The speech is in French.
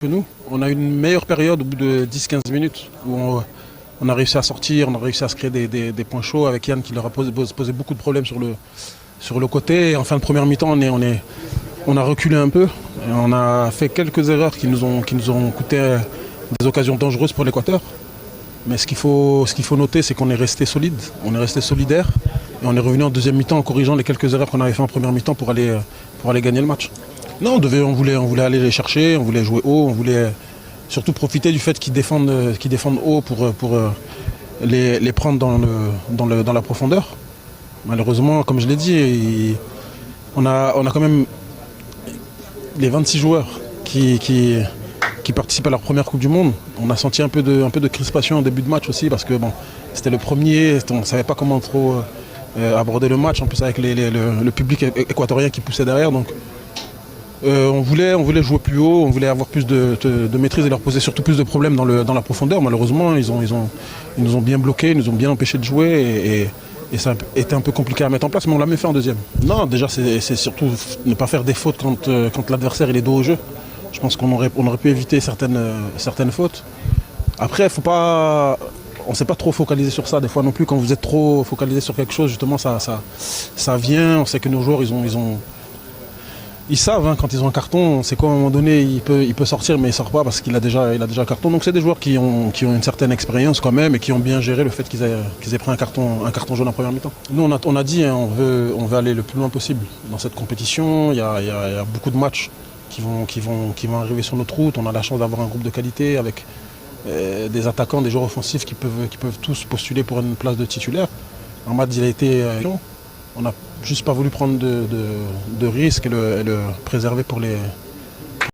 Nous, on a une meilleure période au bout de 10-15 minutes où on a réussi à sortir, on a réussi à se créer des points chauds avec Yann qui leur a posé beaucoup de problèmes sur le côté. Et en fin de première mi-temps, on a reculé un peu. Et on a fait quelques erreurs qui nous ont coûté des occasions dangereuses pour l'Équateur. Mais ce qu'il faut noter, c'est qu'on est resté solide, on est resté solidaire. Et on est revenu en deuxième mi-temps en corrigeant les quelques erreurs qu'on avait fait en première mi-temps pour aller gagner le match. Non, on voulait aller les chercher, on voulait jouer haut, on voulait surtout profiter du fait qu'ils défendent haut pour les prendre dans la profondeur. Malheureusement, comme je l'ai dit, on a quand même les 26 joueurs qui participent à leur première Coupe du Monde. On a senti un peu de crispation au début de match aussi parce que bon, c'était le premier, on ne savait pas comment trop aborder le match, en plus avec le public équatorien qui poussait derrière. Donc, on voulait jouer plus haut, on voulait avoir plus de maîtrise et leur poser surtout plus de problèmes dans la profondeur. Malheureusement, ils nous ont bien bloqués, ils nous ont bien empêchés de jouer et ça a été un peu compliqué à mettre en place, mais on l'a même fait en deuxième. Non, déjà, c'est surtout ne pas faire des fautes quand l'adversaire est dos au jeu. Je pense qu'on aurait pu éviter certaines fautes. Après, on ne s'est pas trop focalisé sur ça. Des fois non plus, quand vous êtes trop focalisé sur quelque chose, justement, ça vient. On sait que nos joueurs, ils savent quand ils ont un carton, on sait qu'à un moment donné, il peut sortir, mais il ne sort pas parce qu'il a déjà un carton. Donc c'est des joueurs qui ont une certaine expérience quand même et qui ont bien géré le fait qu'ils aient pris un carton jaune en première mi-temps. Nous, on a dit, on veut aller le plus loin possible dans cette compétition. Il y a beaucoup de matchs qui vont arriver sur notre route. On a la chance d'avoir un groupe de qualité avec des attaquants, des joueurs offensifs qui peuvent tous postuler pour une place de titulaire. Ahmad, il a été on n'a juste pas voulu prendre de risques et le préserver pour